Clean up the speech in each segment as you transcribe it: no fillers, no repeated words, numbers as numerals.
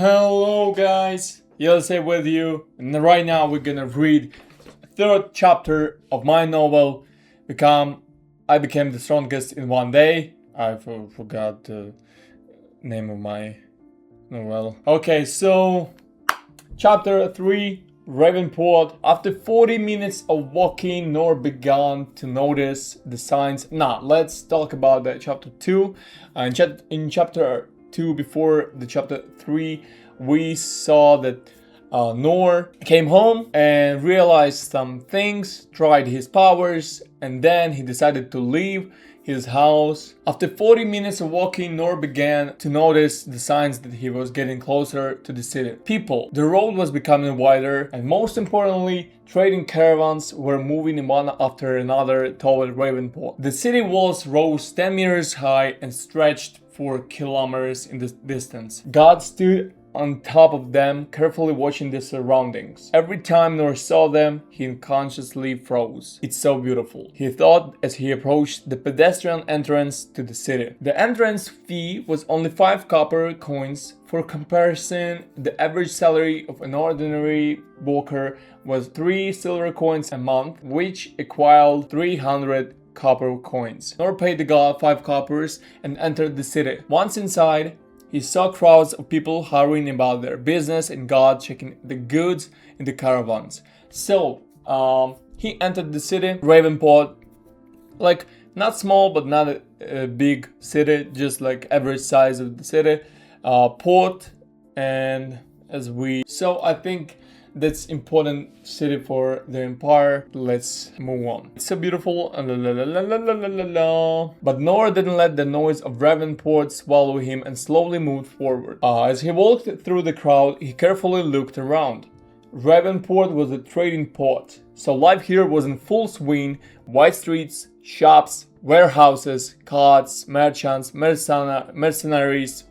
Hello guys, Yelsey with you, and right now we're gonna read third chapter of my novel, I Became the Strongest in One Day. I forgot the name of my novel. Okay, so chapter 3, Ravenport. After 40 minutes of walking, Nor began to notice the signs. Now, let's talk about the chapter 2. In chapter 2, before the chapter 3, we saw that Nor came home and realized some things, tried his powers, and then he decided to leave his house. After 40 minutes of walking, Nor began to notice the signs that he was getting closer to the city. People, the road was becoming wider, and most importantly, trading caravans were moving one after another toward Ravenport. The city walls rose 10 meters high and stretched for kilometers in the distance. God stood on top of them, carefully watching the surroundings. Every time Nor saw them, he unconsciously froze. It's so beautiful, he thought as he approached the pedestrian entrance to the city. The entrance fee was only 5 copper coins. For comparison, the average salary of an ordinary worker was 3 silver coins a month, which equaled 300 copper coins. Nor paid the god 5 coppers and entered the city. Once inside, he saw crowds of people hurrying about their business and God checking the goods in the caravans. So, he entered the city, Ravenport, like not small but not a big city, just like average size of the city, port, and so I think that's important city for the empire. Let's move on. It's so beautiful. But Nor didn't let the noise of Ravenport swallow him and slowly moved forward. As he walked through the crowd, he carefully looked around. Ravenport was a trading port, so life here was in full swing. Wide streets, shops, warehouses, carts, merchants, mercenaries,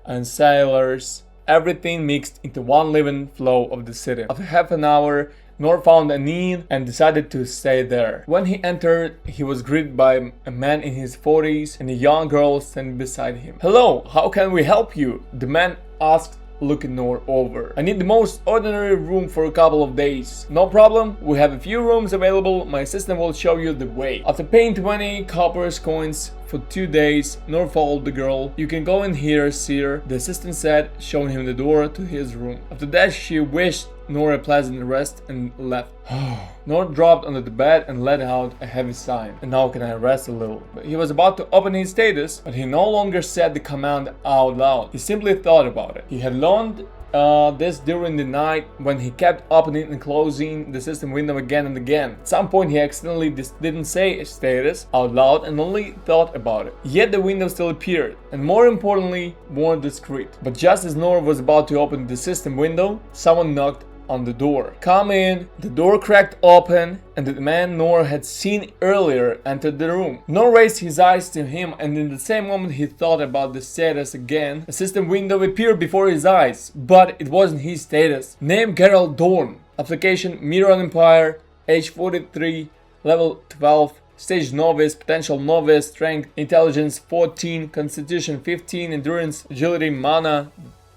and sailors. Everything mixed into one living flow of the city. After half an hour, Nor found an inn and decided to stay there. When he entered, he was greeted by a man in his 40s and a young girl standing beside him. "Hello, how can we help you?" the man asked, looking Nor over. "I need the most ordinary room for a couple of days." "No problem, we have a few rooms available. My assistant will show you the way." After paying 20 copper coins for 2 days, Nor followed the girl. "You can go in here, sir," the assistant said, showing him the door to his room. After that, she wished Nor a pleasant rest and left. Nor dropped onto the bed and let out a heavy sigh. "And now can I rest a little?" But he was about to open his status, but he no longer said the command out loud. He simply thought about it. He had learned this during the night when he kept opening and closing the system window again and again. At some point he accidentally didn't say status out loud and only thought about it. Yet the window still appeared, and more importantly, more discreet. But just as Nor was about to open the system window, someone knocked on the door. "Come in." The door cracked open, and the man Nor had seen earlier entered the room. Nor raised his eyes to him, and in the same moment he thought about the status again. A system window appeared before his eyes, but it wasn't his status. Name Gerald Dorn. Application Miron Empire. Age 43. Level 12. Stage Novice. Potential Novice. Strength. Intelligence 14. Constitution 15. Endurance. Agility. Mana.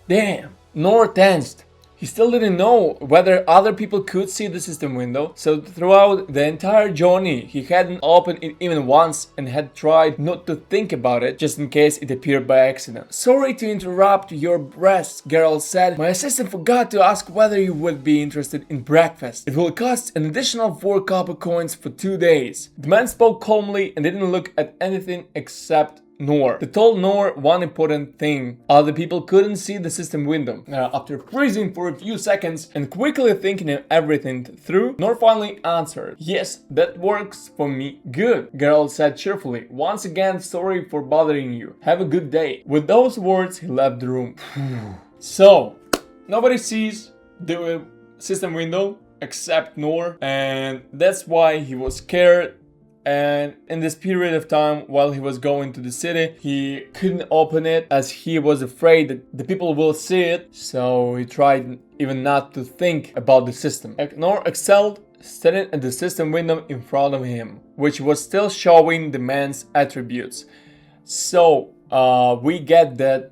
Damn. Nor tensed. He still didn't know whether other people could see the system window, so throughout the entire journey he hadn't opened it even once and had tried not to think about it just in case it appeared by accident. "Sorry to interrupt your rest," Geralt said. "My assistant forgot to ask whether you would be interested in breakfast. It will cost an additional 4 copper coins for 2 days." The man spoke calmly and didn't look at anything except Nor. They told Nor one important thing. Other people couldn't see the system window. After freezing for a few seconds and quickly thinking everything through, Nor finally answered, "Yes, that works for me." "Good," Geralt said cheerfully. "Once again, sorry for bothering you. Have a good day." With those words, he left the room. So, nobody sees the system window except Nor, and that's why he was scared. And in this period of time, while he was going to the city, he couldn't open it as he was afraid that the people will see it. So he tried even not to think about the system. Nor excelled, standing at the system window in front of him, which was still showing the man's attributes. So we get that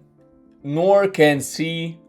Nor can see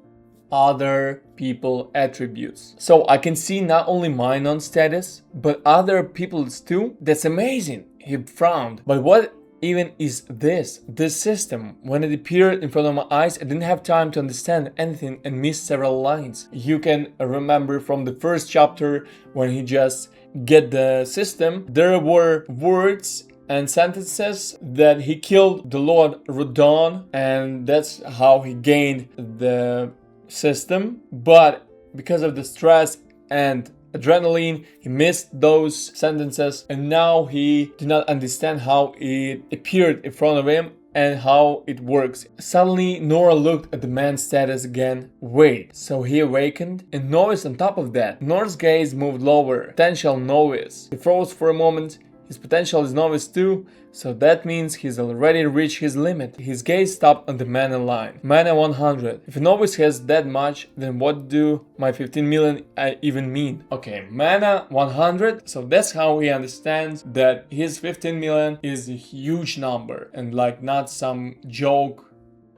other people attributes. So I can see not only my non-status, but other people's too. That's amazing. He frowned. But what even is this system? When it appeared in front of my eyes, I didn't have time to understand anything and missed several lines. You can remember from the first chapter when he just get the system, there were words and sentences that he killed the Lord Rodon, and that's how he gained the system. But because of the stress and adrenaline, he missed those sentences, and now he did not understand how it appeared in front of him and how it works. Suddenly, Nora looked at the man's status again. Wait, so he awakened? And novice on top of that. Nora's gaze moved lower. Potential novice. He froze for a moment. His potential is novice too, so that means he's already reached his limit. His gaze stopped on the mana line. Mana 100. If a novice has that much, then what do my 15 million even mean? Okay, mana 100, so that's how he understands that his 15 million is a huge number and like not some joke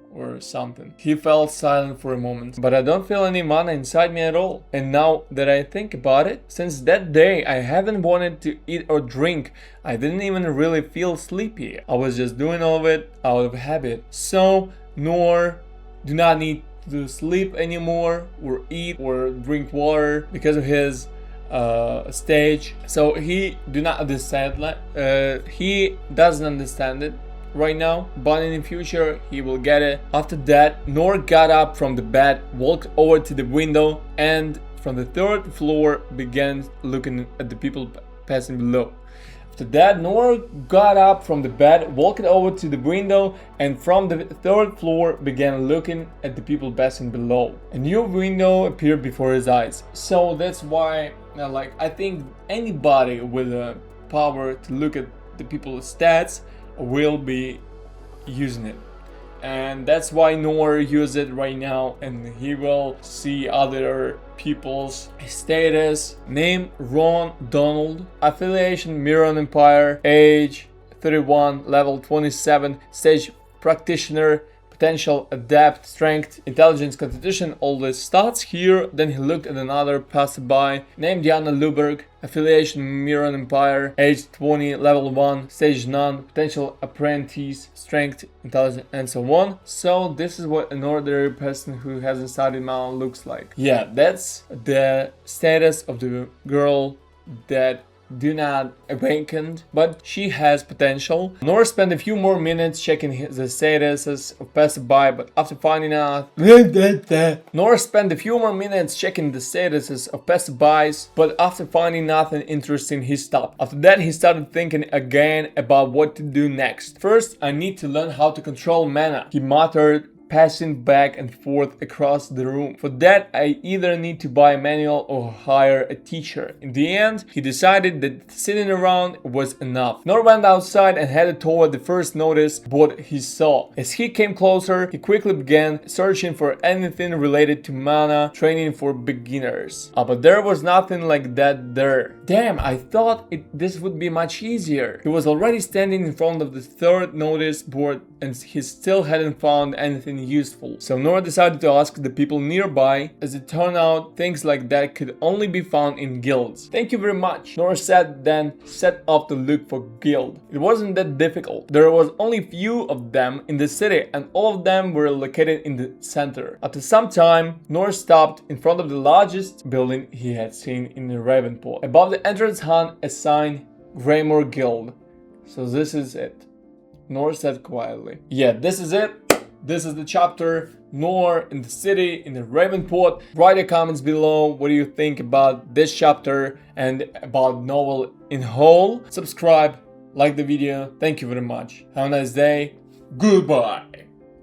or something. He fell silent for a moment, but I don't feel any mana inside me at all. And now that I think about it, since that day I haven't wanted to eat or drink. I didn't even really feel sleepy. I was just doing all of it out of habit. So Nor do not need to sleep anymore or eat or drink water because of his stage. So he do not understand. He doesn't understand it right now, but in the future he will get it. After that, Nor got up from the bed, walked over to the window, and from the third floor began looking at the people passing below. After that, Nor got up from the bed, walked over to the window, and from the third floor began looking at the people passing below. A new window appeared before his eyes. So that's why, I think anybody with a power to look at the people's stats will be using it, and that's why Nor uses it right now, and he will see other people's status. Name Ron Donald, affiliation Miron Empire, age 31, level 27, stage practitioner, potential, adapt, strength, intelligence, constitution, all the stats here. Then he looked at another passerby named Diana Luberg, affiliation Miron Empire, age 20, level 1, stage none, potential apprentice, strength, intelligence, and so on. So this is what an ordinary person who hasn't studied mana looks like. Yeah, that's the status of the girl that do not awakened, but she has potential. Nor spent a few more minutes checking the statuses of passerby, but after finding out Nor spent a few more minutes checking the statuses of passerbys, but after finding nothing interesting, he stopped. After that, he started thinking again about what to do next. First, I need to learn how to control mana, he muttered, passing back and forth across the room. For that, I either need to buy a manual or hire a teacher. In the end, he decided that sitting around was enough. Nor went outside and headed toward the first notice board he saw. As he came closer, he quickly began searching for anything related to mana training for beginners. But there was nothing like that there. Damn, I thought this would be much easier. He was already standing in front of the third notice board and he still hadn't found anything useful. So Nora decided to ask the people nearby. As it turned out, things like that could only be found in guilds. Thank you very much, Nora said, then set off to look for guild. It wasn't that difficult. There was only few of them in the city and all of them were located in the center. After some time, Nora stopped in front of the largest building he had seen in Ravenport. Above the entrance hung a sign, Greymore Guild. So this is it, Nor said quietly. Yeah, this is it. This is the chapter, Nor in the city, in the Ravenport. Write your comments below. What do you think about this chapter and about novel in whole? Subscribe, like the video. Thank you very much. Have a nice day. Goodbye.